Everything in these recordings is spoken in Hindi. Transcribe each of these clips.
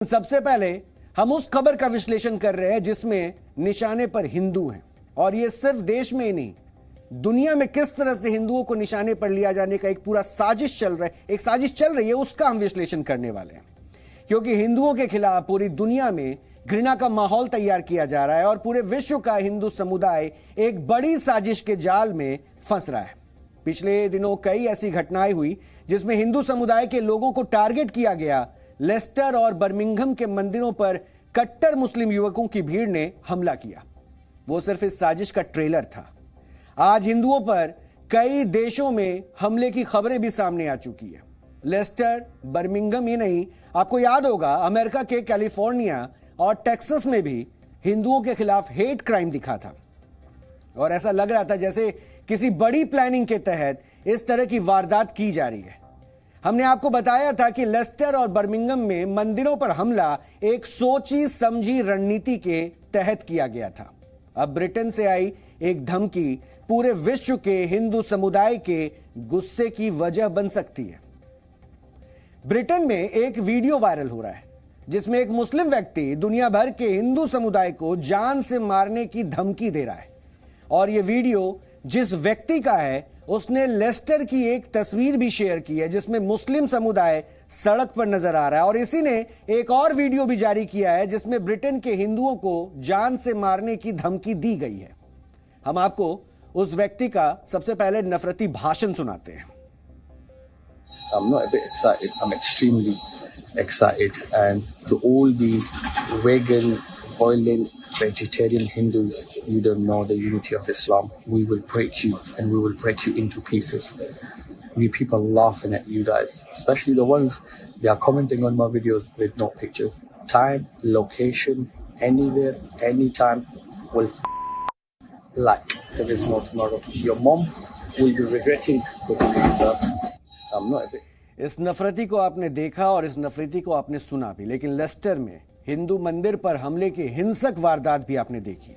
सबसे पहले हम उस खबर का विश्लेषण कर रहे हैं जिसमें निशाने पर हिंदू हैं और ये सिर्फ देश में ही नहीं, दुनिया में किस तरह से हिंदुओं को निशाने पर लिया जाने का एक पूरा साजिश चल रहा है, एक साजिश चल रही है, उसका हम विश्लेषण करने वाले हैं। क्योंकि हिंदुओं के खिलाफ पूरी दुनिया में घृणा का माहौल तैयार किया जा रहा है और पूरे विश्व का हिंदू समुदाय एक बड़ी साजिश के जाल में फंस रहा है। पिछले दिनों कई ऐसी घटनाएं हुई जिसमें हिंदू समुदाय के लोगों को टारगेट किया गया। लेस्टर और बर्मिंघम के मंदिरों पर कट्टर मुस्लिम युवकों की भीड़ ने हमला किया। वो सिर्फ इस साजिश का ट्रेलर था। आज हिंदुओं पर कई देशों में हमले की खबरें भी सामने आ चुकी है। लेस्टर, बर्मिंघम ही नहीं, आपको याद होगा अमेरिका के कैलिफोर्निया और टेक्सास में भी हिंदुओं के खिलाफ हेट क्राइम दिखा था और ऐसा लग रहा था जैसे किसी बड़ी प्लानिंग के तहत इस तरह की वारदात की जा रही है। हमने आपको बताया था कि लेस्टर और बर्मिंघम में मंदिरों पर हमला एक सोची समझी रणनीति के तहत किया गया था। अब ब्रिटेन से आई एक धमकी पूरे विश्व के हिंदू समुदाय के गुस्से की वजह बन सकती है। ब्रिटेन में एक वीडियो वायरल हो रहा है जिसमें एक मुस्लिम व्यक्ति दुनिया भर के हिंदू समुदाय को जान से मारने की धमकी दे रहा है और यह वीडियो जिस व्यक्ति का है उसने लेस्टर की एक तस्वीर भी शेयर की है जिसमें मुस्लिम समुदाय सड़क पर नजर आ रहा है और इसी ने एक और वीडियो भी जारी किया है जिसमें ब्रिटेन के हिंदुओं को जान से मारने की धमकी दी गई है। हम आपको उस व्यक्ति का सबसे पहले नफरती भाषण सुनाते हैं। I'm not a bit excited, I'm extremely excited, and to all these vegan, violent, vegetarian Hindus, you don't know the unity of Islam. We will break you and we will break you into pieces. We people laughing at you guys, especially the ones they are commenting on my videos with no pictures. Time, location, anywhere, anytime will like there is no tomorrow. Your mom will be regretting putting you in birth. I'm not a bit. इस नफरती को आपने देखा और इस नफरती को आपने सुना भी, लेकिन लेस्टर में हिंदू मंदिर पर हमले की हिंसक वारदात भी आपने देखी।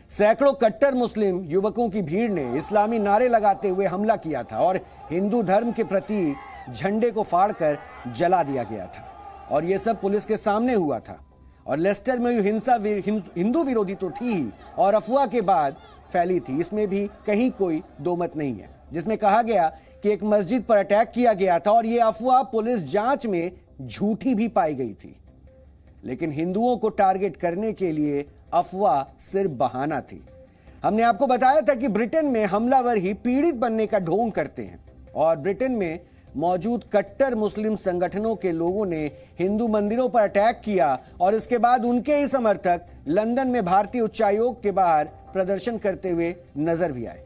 सैकड़ों कट्टर मुस्लिम युवकों की भीड़ ने इस्लामी नारे लगाते हुए हमला किया था और हिंदू धर्म के प्रति झंडे को फाड़कर जला दिया गया था और यह सब पुलिस के सामने हुआ था। और लेस्टर में हिंसा हिंदू विरोधी तो थी ही और अफवाह के बाद फैली थी, इसमें भी कहीं कोई दो मत नहीं है, जिसमें कहा गया कि एक मस्जिद पर अटैक किया गया था और यह अफवाह पुलिस जांच में झूठी भी पाई गई थी। लेकिन हिंदुओं को टारगेट करने के लिए अफवाह सिर्फ बहाना थी। हमने आपको बताया था कि ब्रिटेन में हमलावर ही पीड़ित बनने का ढोंग करते हैं और ब्रिटेन में मौजूद कट्टर मुस्लिम संगठनों के लोगों ने हिंदू मंदिरों पर अटैक किया और इसके बाद उनके ही समर्थक लंदन में भारतीय उच्चायोग के बाहर प्रदर्शन करते हुए नजर भी आए।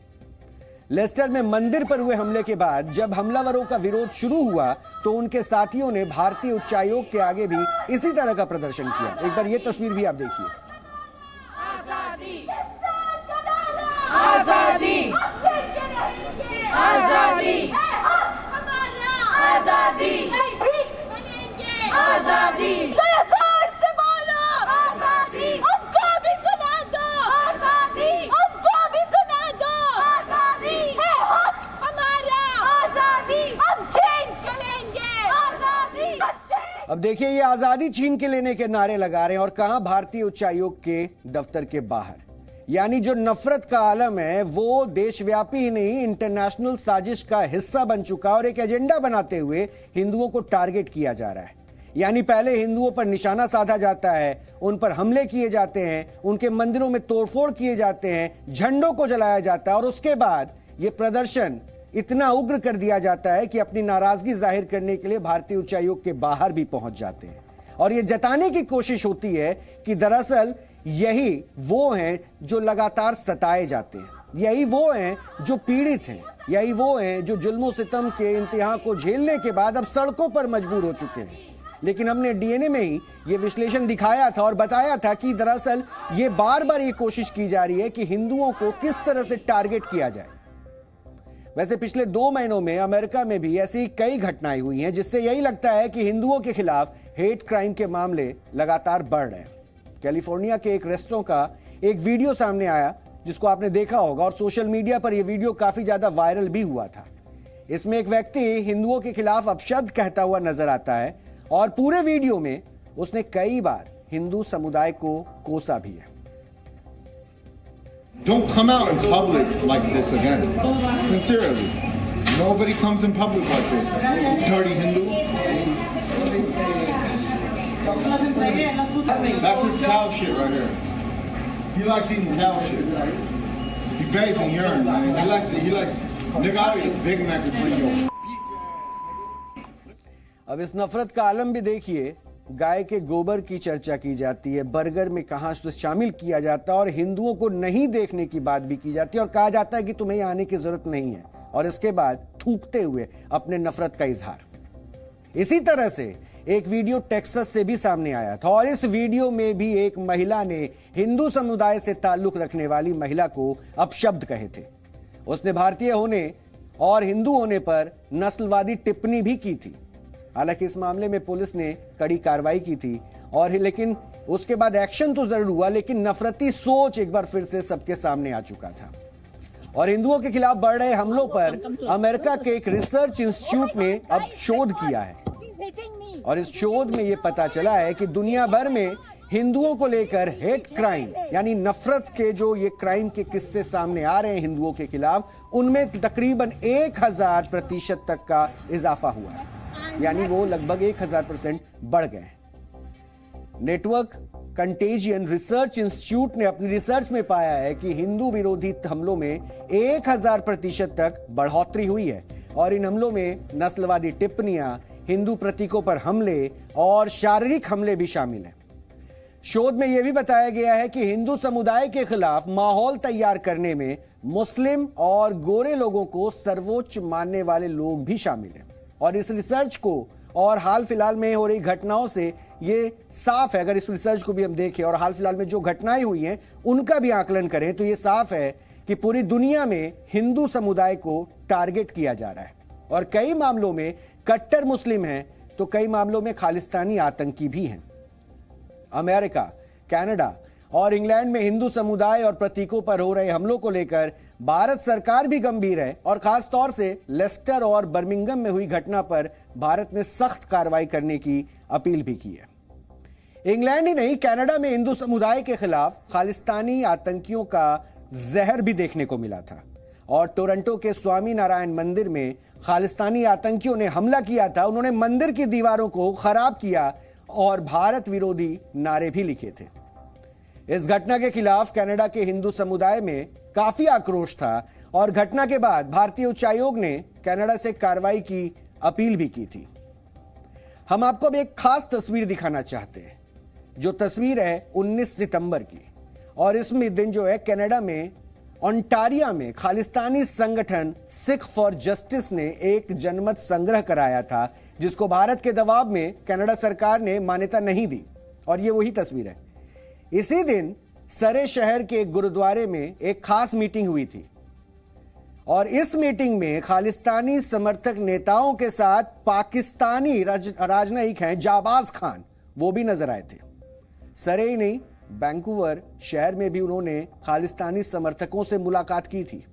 लेस्टर में मंदिर पर हुए हमले के बाद जब हमलावरों का विरोध शुरू हुआ तो उनके साथियों ने भारतीय उच्चायोग के आगे भी इसी तरह का प्रदर्शन किया। एक बार ये तस्वीर भी आप देखिए। आजादी आजादी आजादी आजादी आजादी जोर से बोलो आजादी, हमको भी सुना दो आजादी, हमको भी सुना दो आजादी है हक हमारा आजादी, हम छीन के लेंगे आजादी। अब देखिए ये आजादी छीन के लेने के नारे लगा रहे हैं और कहां भारतीय उच्चायोग के दफ्तर के बाहर। यानी जो नफरत का आलम है वो देशव्यापी ही नहीं इंटरनेशनल साजिश का हिस्सा बन चुका और एक एजेंडा बनाते हुए हिंदुओं को टारगेट किया जा रहा है। यानी पहले हिंदुओं पर निशाना साधा जाता है, उन पर हमले किए जाते हैं, उनके मंदिरों में तोड़फोड़ किए जाते हैं, झंडों को जलाया जाता है और उसके बाद ये प्रदर्शन इतना उग्र कर दिया जाता है कि अपनी नाराजगी जाहिर करने के लिए भारतीय उच्चायोग के बाहर भी पहुंच जाते हैं और ये जताने की कोशिश होती है कि दरअसल यही वो हैं जो लगातार सताए जाते हैं, यही वो हैं जो पीड़ित हैं, यही वो हैं जो जुल्म सितम के इंतहा को झेलने के बाद अब सड़कों पर मजबूर हो चुके हैं। लेकिन हमने डीएनए में ही ये विश्लेषण दिखाया था और बताया था कि दरअसल ये बार बार ये कोशिश की जा रही है कि हिंदुओं को किस तरह से टारगेट किया जाए। वैसे पिछले 2 महीनों में अमेरिका में भी ऐसी कई घटनाएं हुई हैं जिससे यही लगता है कि हिंदुओं के खिलाफ हेट क्राइम के मामले लगातार बढ़ रहे हैं। कैलिफोर्निया के एक रेस्टोरेंट का एक वीडियो सामने आया जिसको आपने देखा होगा और सोशल मीडिया पर यह वीडियो काफी ज्यादा वायरल भी हुआ था। इसमें एक व्यक्ति हिंदुओं के खिलाफ अपशब्द कहता हुआ नजर आता है और पूरे वीडियो में उसने कई बार हिंदू समुदाय को कोसा भी है। Don't come out in public like this again. Sincerely. Nobody comes in public like this. Dirty Hindu. That's his cow shit right here. He likes eating cow shit. He bathes in urine, man. He likes it. Nigga, I'll eat a Big Mac in front of your अब इस नफरत का आलम भी देखिए। गाय के गोबर की चर्चा की जाती है, बर्गर में कहां शामिल किया जाता है और हिंदुओं को नहीं देखने की बात भी की जाती है और कहा जाता है कि तुम्हें यहां आने की जरूरत नहीं है, और इसके बाद थूकते हुए अपने नफरत का इजहार। इसी तरह से एक वीडियो टेक्सास से भी सामने आया था और इस वीडियो में भी एक महिला ने हिंदू समुदाय से ताल्लुक रखने वाली महिला को अपशब्द कहे थे। उसने भारतीय होने और हिंदू होने पर नस्लवादी टिप्पणी भी की थी। हालांकि इस मामले में पुलिस ने कड़ी कार्रवाई की थी और लेकिन उसके बाद एक्शन तो जरूर हुआ, लेकिन नफरती सोच एक बार फिर से सबके सामने आ चुका था। और हिंदुओं के खिलाफ बढ़ रहे हमलों पर अमेरिका के एक रिसर्च इंस्टीट्यूट ने अब शोध किया है और इस शोध में यह पता चला है कि दुनिया भर में हिंदुओं को लेकर हेट क्राइम यानी नफरत के जो ये क्राइम के किस्से सामने आ रहे हैं हिंदुओं के खिलाफ, उनमें तकरीबन 1000% तक का इजाफा हुआ है, यानी वो लगभग 1000% बढ़ गए हैं। नेटवर्क कंटेजियन रिसर्च इंस्टीट्यूट ने अपनी रिसर्च में पाया है कि हिंदू विरोधी हमलों में 1000% तक बढ़ोतरी हुई है और इन हमलों में नस्लवादी टिप्पणियां, हिंदू प्रतीकों पर हमले और शारीरिक हमले भी शामिल हैं। शोध में यह भी बताया गया है कि हिंदू समुदाय के खिलाफ माहौल तैयार करने में मुस्लिम और गोरे लोगों को सर्वोच्च मानने वाले लोग भी शामिल हैं। और इस रिसर्च को और हाल फिलहाल में हो रही घटनाओं से ये साफ है, अगर इस रिसर्च को भी हम देखें और हाल फिलहाल में जो घटनाएं हुई हैं उनका भी आकलन करें तो ये साफ है कि पूरी दुनिया में हिंदू समुदाय को टारगेट किया जा रहा है और कई मामलों में कट्टर मुस्लिम हैं तो कई मामलों में खालिस्तानी आतंकी भी हैं। अमेरिका, कनाडा और इंग्लैंड में हिंदू समुदाय और प्रतीकों पर हो रहे हमलों को लेकर भारत सरकार भी गंभीर है और खास तौर से लेस्टर और बर्मिंघम में हुई घटना पर भारत ने सख्त कार्रवाई करने की अपील भी की है। इंग्लैंड ही नहीं, कनाडा में हिंदू समुदाय के खिलाफ खालिस्तानी आतंकियों का जहर भी देखने को मिला था और टोरंटो के स्वामी नारायण मंदिर में खालिस्तानी आतंकियों ने हमला किया था। उन्होंने मंदिर की दीवारों को खराब किया और भारत विरोधी नारे भी लिखे थे। इस घटना के खिलाफ कनाडा के हिंदू समुदाय में काफी आक्रोश था और घटना के बाद भारतीय उच्चायोग ने कनाडा से कार्रवाई की अपील भी की थी। हम आपको अब एक खास तस्वीर दिखाना चाहते हैं, जो तस्वीर है 19 सितंबर की और इसमें दिन जो है कनाडा में ओंटारियो में खालिस्तानी संगठन सिख फॉर जस्टिस ने एक जनमत संग्रह कराया था जिसको भारत के दबाव में कनाडा सरकार ने मान्यता नहीं दी और ये वही तस्वीर है। इसी दिन सरे शहर के गुरुद्वारे में एक खास मीटिंग हुई थी और इस मीटिंग में खालिस्तानी समर्थक नेताओं के साथ पाकिस्तानी राजनयिक हैं जाबाज खान, वो भी नजर आए थे। सरे ही नहीं, वैंकूवर शहर में भी उन्होंने खालिस्तानी समर्थकों से मुलाकात की थी।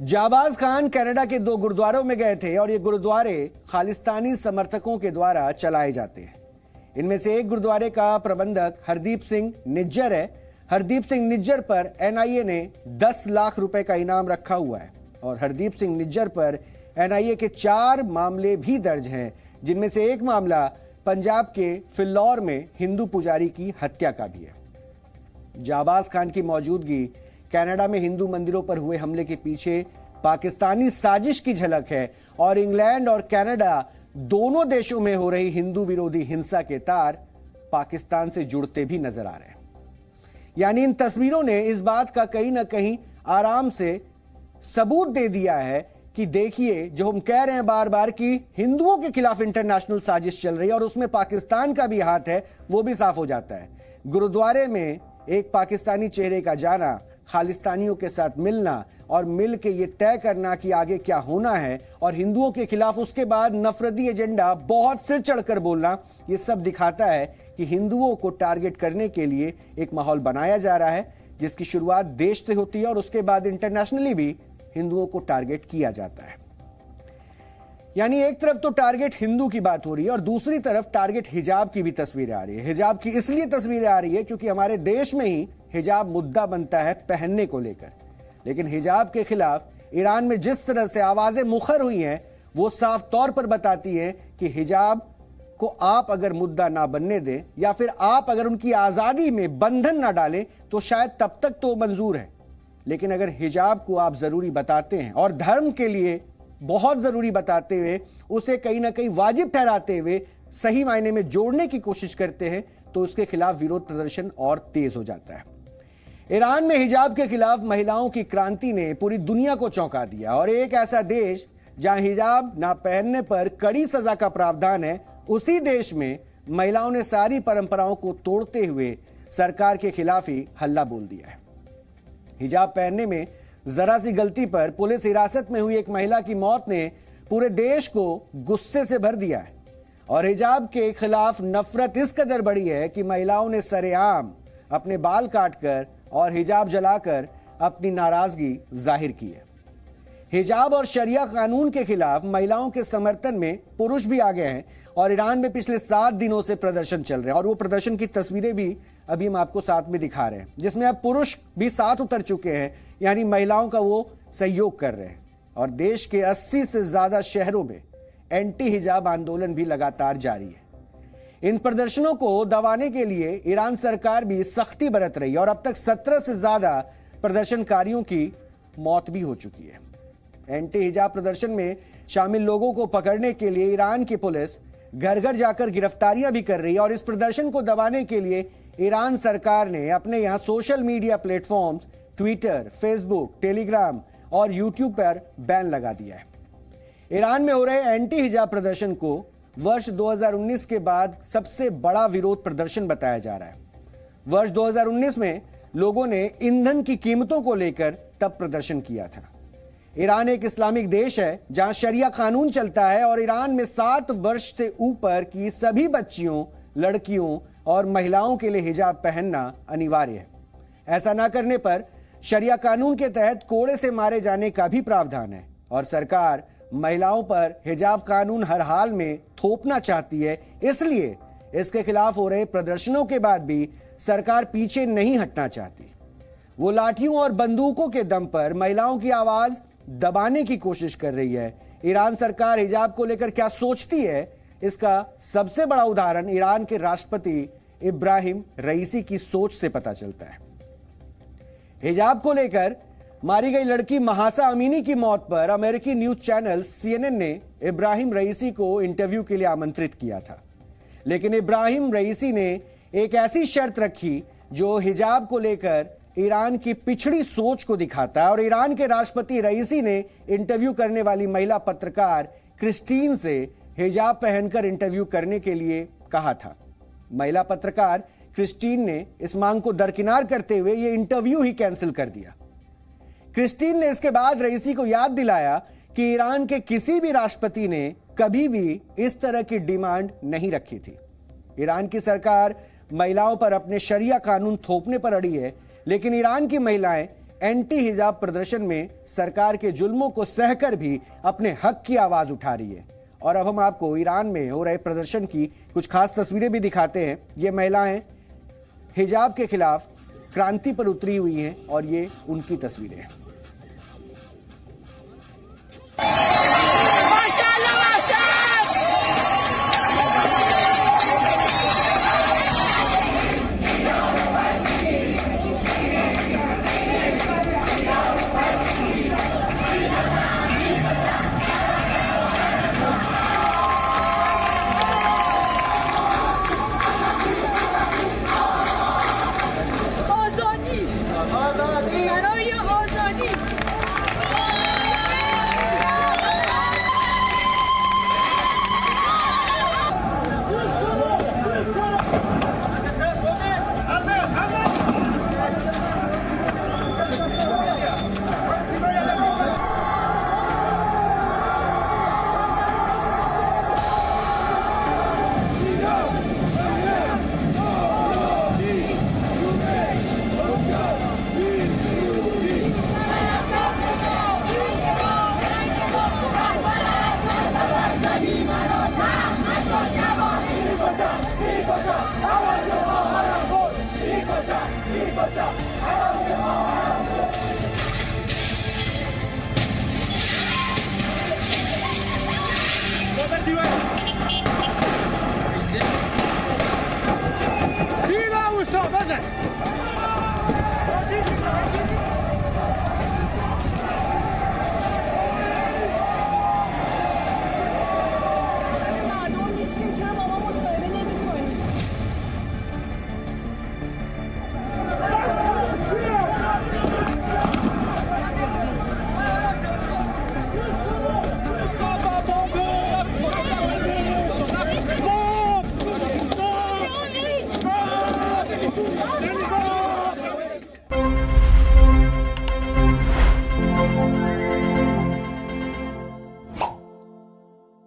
जाबाज खान कनाडा के 2 गुरुद्वारों में गए थे और ये गुरुद्वारे खालिस्तानी समर्थकों के द्वारा चलाए जाते हैं। इनमें से एक गुरुद्वारे का प्रबंधक हरदीप सिंह निज्जर है। हरदीप सिंह निज्जर पर एनआईए ने 10 लाख रुपए का इनाम रखा हुआ है और हरदीप सिंह निज्जर पर एनआईए के 4 मामले भी दर्ज हैं, जिनमें से एक मामला पंजाब के फिल्लौर में हिंदू पुजारी की हत्या का भी है। जाबाज खान की मौजूदगी कनाडा में हिंदू मंदिरों पर हुए हमले के पीछे पाकिस्तानी साजिश की झलक है और इंग्लैंड और कनाडा दोनों देशों में हो रही हिंदू विरोधी हिंसा के तार पाकिस्तान से जुड़ते भी नजर आ रहे हैं। यानी इन तस्वीरों ने इस बात का कहीं ना कहीं आराम से सबूत दे दिया है कि देखिए, जो हम कह रहे हैं बार बार कि हिंदुओं के खिलाफ इंटरनेशनल साजिश चल रही है और उसमें पाकिस्तान का भी हाथ है, वो भी साफ हो जाता है। गुरुद्वारे में एक पाकिस्तानी चेहरे का जाना, खालिस्तानियों के साथ मिलना और मिल के ये तय करना कि आगे क्या होना है और हिंदुओं के खिलाफ उसके बाद नफरती एजेंडा बहुत सिर चढ़कर बोलना, ये सब दिखाता है कि हिंदुओं को टारगेट करने के लिए एक माहौल बनाया जा रहा है, जिसकी शुरुआत देश से होती है और उसके बाद इंटरनेशनली भी हिंदुओं को टारगेट किया जाता है। यानी एक तरफ तो टारगेट हिंदू की बात हो रही है और दूसरी तरफ टारगेट हिजाब की भी तस्वीरें आ रही है। हिजाब की इसलिए तस्वीरें आ रही है क्योंकि हमारे देश में ही हिजाब मुद्दा बनता है पहनने को लेकर। लेकिन हिजाब के खिलाफ ईरान में जिस तरह से आवाजें मुखर हुई हैं, वो साफ तौर पर बताती है कि हिजाब को आप अगर मुद्दा ना बनने दें या फिर आप अगर उनकी आजादी में बंधन ना डालें तो शायद तब तक तो मंजूर है। लेकिन अगर हिजाब को आप जरूरी बताते हैं और धर्म के लिए बहुत जरूरी बताते हुए उसे कहीं ना कहीं वाजिब ठहराते हुए सही मायने में जोड़ने की कोशिश करते हैं तो उसके खिलाफ विरोध प्रदर्शन और तेज हो जाता है। ईरान में हिजाब के खिलाफ महिलाओं की क्रांति ने पूरी दुनिया को चौंका दिया और एक ऐसा देश जहां हिजाब ना पहनने पर कड़ी सजा का प्रावधान है, उसी देश में महिलाओं ने सारी परंपराओं को तोड़ते हुए सरकार के खिलाफ ही हल्ला बोल दिया है। हिजाब पहनने में जरा सी गलती पर पुलिस हिरासत में हुई एक महिला की मौत ने पूरे देश को गुस्से से भर दिया है और हिजाब के खिलाफ नफरत इस कदर बढ़ी है कि महिलाओं ने सरेआम अपने बाल काटकर और हिजाब जलाकर अपनी नाराजगी जाहिर की है। हिजाब और शरिया कानून के खिलाफ महिलाओं के समर्थन में पुरुष भी आ गए हैं और ईरान में पिछले 7 दिनों से प्रदर्शन चल रहे हैं और वो प्रदर्शन की तस्वीरें भी अभी हम आपको साथ में दिखा रहे हैं, जिसमें अब पुरुष भी साथ उतर चुके हैं, यानी महिलाओं का वो सहयोग कर रहे हैं। और देश के 80 से ज्यादा शहरों में एंटी हिजाब आंदोलन भी लगातार जारी है। इन प्रदर्शनों को दबाने के लिए ईरान सरकार भी सख्ती बरत रही है और अब तक 17 से ज्यादा प्रदर्शनकारियों की मौत भी हो चुकी है। एंटी हिजाब प्रदर्शन में शामिल लोगों को पकड़ने के लिए ईरान की पुलिस घर घर जाकर गिरफ्तारियां भी कर रही है और इस प्रदर्शन को दबाने के लिए ईरान सरकार ने अपने यहां social media platforms Twitter, Facebook, Telegram और यूट्यूब पर बैन लगा दिया है। ईरान में हो रहे एंटी हिजाब प्रदर्शन को वर्ष 2019 के बाद सबसे बड़ा विरोध प्रदर्शन बताया जा रहा है। वर्ष 2019 में लोगों ने ईंधन की कीमतों को लेकर तब प्रदर्शन किया था। ईरान एक इस्लामिक देश है जहां शरिया कानून चलता है और ईरान में 7 वर्ष से ऊपर की सभी बच्चियों, लड़कियों और महिलाओं के लिए हिजाब पहनना अनिवार्य है। ऐसा ना करने पर शरिया कानून के तहत कोड़े से मारे जाने का भी प्रावधान है और सरकार महिलाओं पर हिजाब कानून हर हाल में थोपना चाहती है। इसलिए इसके खिलाफ हो रहे प्रदर्शनों के बाद भी सरकार पीछे नहीं हटना चाहती। वो लाठियों और बंदूकों के दम पर महिलाओं की आवाज दबाने की कोशिश कर रही है। ईरान सरकार हिजाब को लेकर क्या सोचती है, इसका सबसे बड़ा उदाहरण ईरान के राष्ट्रपति इब्राहिम रईसी की सोच से पता चलता है। हिजाब को लेकर मारी गई लड़की महासा अमीनी की मौत पर अमेरिकी न्यूज चैनल CNN ने इब्राहिम रईसी को इंटरव्यू के लिए आमंत्रित किया था, लेकिन इब्राहिम रईसी ने एक ऐसी शर्त रखी जो हिजाब को लेकर ईरान की पिछड़ी सोच को दिखाता है और ईरान के राष्ट्रपति रईसी ने इंटरव्यू करने वाली महिला पत्रकार क्रिस्टीन से हिजाब पहनकर इंटरव्यू करने के लिए कहा था। महिला पत्रकार क्रिस्टीन ने इस मांग को दरकिनार करते हुए यह इंटरव्यू ही कैंसिल कर दिया। क्रिस्टीन ने इसके बाद रईसी को याद दिलाया कि ईरान के किसी भी राष्ट्रपति ने कभी भी इस तरह की डिमांड नहीं रखी थी। ईरान की सरकार महिलाओं पर अपने शरिया कानून थोपने पर अड़ी है, लेकिन ईरान की महिलाएं एंटी हिजाब प्रदर्शन में सरकार के जुल्मों को सहकर भी अपने हक की आवाज उठा रही है। और अब हम आपको ईरान में हो रहे प्रदर्शन की कुछ खास तस्वीरें भी दिखाते हैं। ये महिलाएं हिजाब के खिलाफ क्रांति पर उतरी हुई हैं और ये उनकी तस्वीरें हैं।